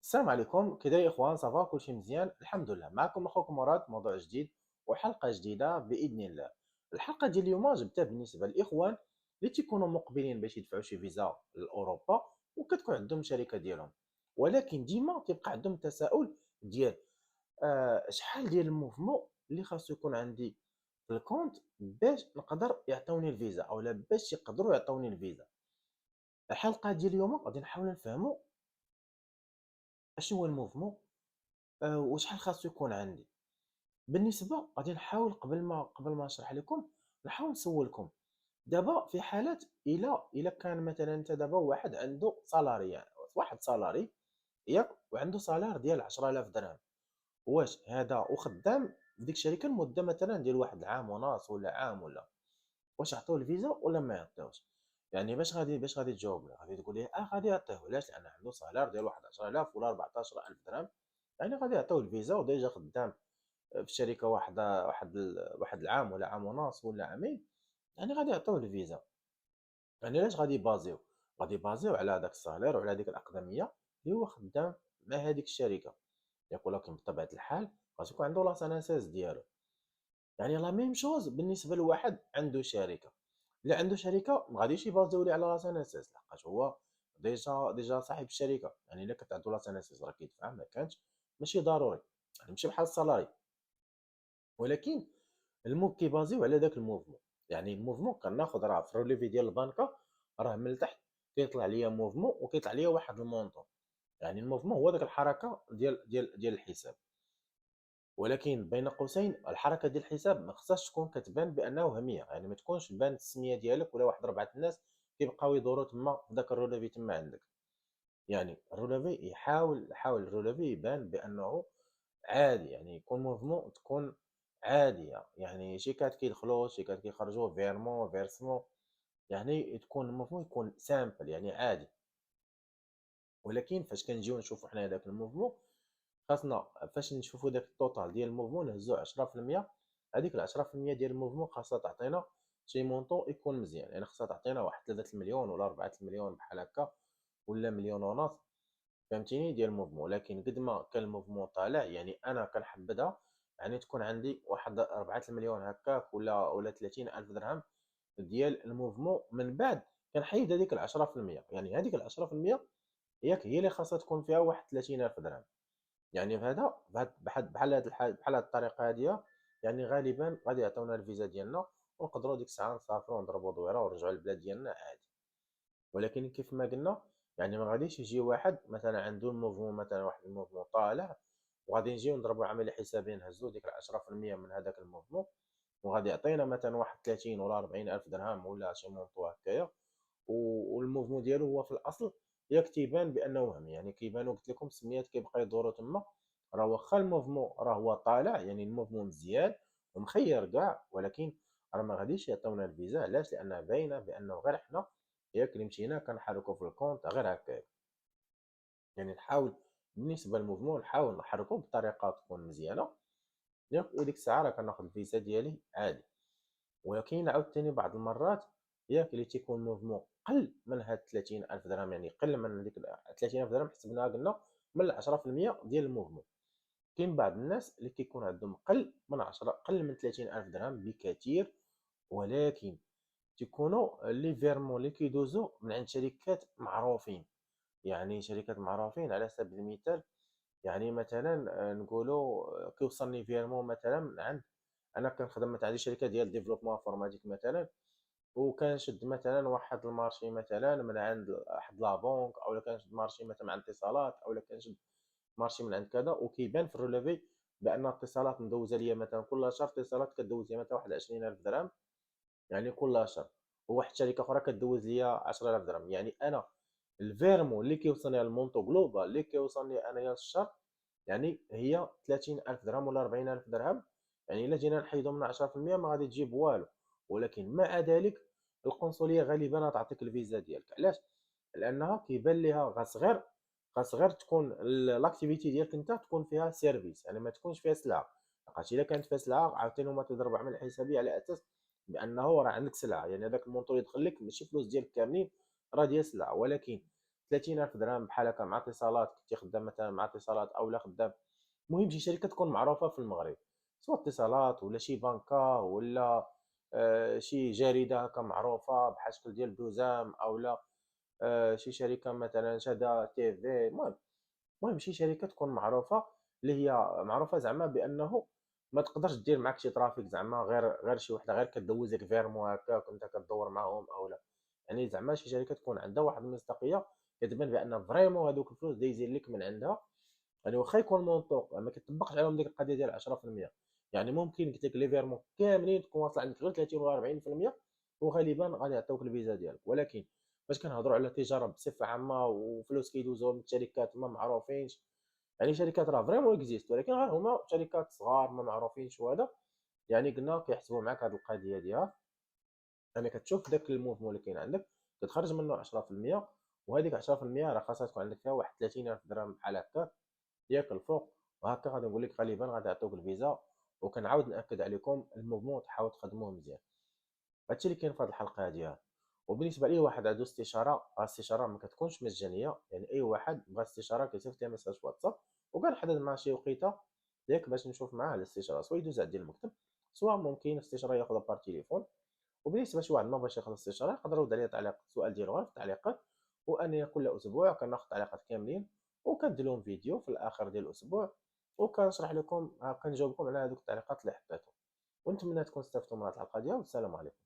السلام عليكم كده يا اخوان صافا كلشي مزيان الحمد لله. معكم اخوكم مراد موضوع جديد وحلقه جديده باذن الله. الحلقه ديال اليوم جبتها بالنسبه للاخوان اللي تيكونوا مقبلين باش يدفعوا شي فيزا لاوروبا وكتكون عندهم شركه ديالهم، ولكن ديما تيبقى عندهم تساؤل ديال شحال ديال الموفمون اللي خاصو يكون عندي في الكونت باش نقدر يعطيوني الفيزا او لا باش يقدروا يعطيوني الفيزا. الحلقه ديال اليوم غادي نحاول نفهموا اشنو هو الموفمون، وشحال خاصو يكون عندي. بالنسبة غادي نحاول قبل ما نشرح لكم نحاول نسولكم. دابا في حالات إلا كان مثلا انت دابا واحد عنده سالاري، يعني واحد سالاري ياك، وعنده سالار ديال 10000 درهم، واش هذا وخدام في ديك الشركة لمدة مثلا ديال واحد العام ونص ولا عام، ولا واش عطيوه الفيزا ولا ما يعطيوش؟ يعني باش غادي تجاوب له؟ غادي تقول لي غادي يعطيوه. علاش؟ لان عنده سالار ديال واحد 10000 ولا 14000 درهم، يعني غادي يعطيوه الفيزا وديجا خدام في الشركه واحد العام ولا عام ونص ولا عامين، يعني غادي يعطيوه الفيزا. يعني علاش غادي يبازيو على هذاك الصالير وعلى هذيك الاقدميه اللي هو خدام مع هذيك الشركه ياك. ولكن بطبيعه الحال خاص يكون عنده لاسانسيز ديالو. يعني لا ميم شوز بالنسبه لواحد عنده شركه. اللي عنده شركه ما غاديش يبازيو ليه على لاسانسيز، لحقاش هو ديجا صاحب الشركه. يعني الا كنت عنده لاسانسيز راه كيدفع، ما كانش ماشي ضروري، يعني ماشي بحال السالاري. ولكن كيبازيو على داك الموفمون. يعني الموفمون كناخذ راه في الروليفي ديال البنكه، راه من التحت كيطلع ليا موفمون وكيطلع ليا واحد المونطون. يعني الموفمون هو داك الحركه ديال الحساب. ولكن بين قوسين الحركه ديال الحساب ما خصهاش تكون كتبان بانه وهميه، يعني ما تكونش بان السميه ديالك ولا واحد 4 الناس كيبقاو يدوروا تما في داك الروليفي تما عندك. يعني الروليفي يحاول الروليفي يبان بانه عادي، يعني يكون موفمون تكون عاديه، يعني شيكات كيدخلوا شيكات كيخرجوا فيرمون فيرسمون، يعني تكون الموفمون يكون سامبل يعني عادي. ولكن فاش كنجيو نشوفوا حنا داك الموفمون، خاصنا فاش نشوفوا داك التوتال ديال الموفمون نهزو 10%. هذيك ال 10% ديال الموفمون خاصها تعطينا شي مونطو يكون مزيان، يعني خاصها تعطينا واحد 3 المليون ولا 4 المليون بحال هكا، ولا مليون ونص، فهمتيني، ديال الموفمون. لكن قد ما كان الموفمون طالع، يعني انا كنحبذها يعني تكون عندي واحد 4 المليون هكاك ولا 30 الف درهم ديال الموفمون. من بعد كنحيد هذيك ال 10%، يعني هذيك ال 10% ياك هي اللي خاصها تكون فيها واحد 30 الف درهم. يعني في هذا بحال هذه الحال، بحال هذه الطريقه هذه، يعني غالبا غادي يعطيونا الفيزا ديالنا ونقدروا ديك الساعه نسافروا ونضربوا دويره ونرجعوا للبلاد ديالنا عادي. ولكن كيف ما قلنا، يعني ما غاديش يجي واحد مثلا عنده الموفمون، مثلا واحد الموفمون طالع، وغادي نجيو نضربوا عمليه حسابيه نهزوا ديك 10% من هذاك الموفمون، وغادي يعطينا مثلا واحد 30 ولا 40 الف درهم ولا شي مونطو هكايا. والموفمون ديالو هو في الاصل ياك تيبان بانه وهمي، يعني كيبانوا قلت لكم السميات كيبقى يدوروا تما. راه واخا الموفمون راه هو طالع، يعني الموفمون مزيان ومخير كاع، ولكن راه ما غاديش يعطيونا الفيزا. علاش؟ لانها باينه بانه غير حنا ياك اللي مشينا كنحركوا في الكونت غير هكاك. يعني نحاول بالنسبه للموفمون نحاول نحركو بطريقه تكون مزيانه ياك، وديك الساعه راه كناخذ الفيزا ديالي عادي. ولكن عاوتاني بعض المرات ياك اللي تيكون موفمون قل من هاد 30 الف درهم، يعني قل من ديك 30 الف درهم حسبناها قلنا من 10% ديال الموفمون. كاين بعض الناس اللي كيكون عندهم قل من 30 الف درهم بكثير، ولكن تيكونوا لي فيرمون اللي كيدوزو من عند شركات معروفين. يعني شركات معروفين على سبيل المثال، يعني مثلا نقولوا كيوصلني فيرمون مثلا من عند، انا كنخدم مثلا عندي شركه ديال ديفلوبمون انفورماتيك مثلا، وكنشد مثلا واحد المارشي مثلا من عند واحد لا بونك، او كنشد مارشي مثلا عند اتصالات، او كنشد مارشي من عند كذا، وكيبان في الروليفي بان اتصالات مدوزه ليا مثلا كل شهر، اتصالات كدوز ليا مثلا واحد 20000 درهم يعني كل شهر، وواحد شركه اخرى كدوز ليا 10000 درهم. يعني انا الفيرمون اللي كيوصلني على المونطو جلوبال اللي كيوصلني انايا الشهر، يعني هي 30000 درهم ولا 40000 درهم. يعني الا جينا نحيدو من 10% ما غادي تجيب والو. ولكن مع ذلك القنصليه غالبا غتعطيك الفيزا ديالك. علاش؟ لانها كيبان ليها غاس غير تكون لاكتيفيتي ديالك انت تكون فيها سيرفيس، يعني ما تكونش فيها سلعه. لقاش الا كانت فيها سلعه عاوتاني هما تضربوا عمل حسابي على اساس بانه راه عندك سلعه، يعني هذاك المونطو اللي يدخل لك ماشي فلوس ديالك كاملين، راه ديال سلعه. ولكن 30,000 درهم بحال هكا مع اتصالات، كنتي خدام مثلا مع اتصالات اولا خدام، المهم شي شركه تكون معروفه في المغرب، سواء اتصالات ولا شي بنكه ولا شي جريده هكا معروفه بحال شكل ديال دوزام اولا شي شركه مثلا شدا تي في. المهم شي شركه تكون معروفه، اللي هي معروفه زعما بانه ما تقدرش دير معاك شي ترافيك، زعما غير شي وحده غير كدوزك فيرمو هكا كنت كدور معاهم اولا، يعني زعما شي شركه تكون عندها واحد المصداقيه، كتبان بان فريمون هذوك الفلوس دايزين لك من عندها. يعني واخا يكون المونطو ما كتطبقش عليهم ديك القضيه ديال 10%، يعني ممكن قلت لك لي فيرمون كاملين تكون واصله عندك غير 30 و 40%، وغالبا غادي يعطيوك الفيزا ديالك. ولكن فاش كنهضروا على تجاره بصفه عامه وفلوس كيدوزوا من شركات ما معروفينش، يعني شركات راه فريمون اكزيست ولكن غير هما شركات صغار ما معروفينش وهذا، يعني قلنا كيحسبوا معاك هذه القضيه ديال يعني كتشوف داك الموفمون اللي كاين عندك كتخرج منه 10%، وهذيك 10% راه خاصها تكون عندك فيها واحد 30,000 درهم بحال هكا ياك الفوق، وهكا غادي نقول لك غالبا غادي يعطيوك الفيزا. وكنعاود ناكد عليكم الموفمون تحاول تخدموه مزيان. هادشي اللي كاين في هذه الحلقه هذه. وبالنسبه لاي واحد عنده استشاره، الاستشاره ما كتكونش مجانيه، يعني اي واحد بغى استشاره كيصيفط لي ميساج في واتساب وكنحدد مع شي وقيته ياك باش نشوف معاه الاستشاره، سواء يدوز عندي المكتب سواء ممكن استشاره ياخذها بار تليفون. وبالنسبه لشي واحد ما بغاش ياخذ استشاره يقدر يرد عليا تعليق السؤال ديالو غير في التعليقات، وانا كل اسبوع كناخذ التعليقات كاملين وكندير لهم فيديو في الاخر ديال الاسبوع وكنشرح لكم كنجاوبكم على هذوك التعليقات اللي حطيتهم. ونتمنى تكون استفدتوا من هذه الحلقه ديال، والسلام عليكم.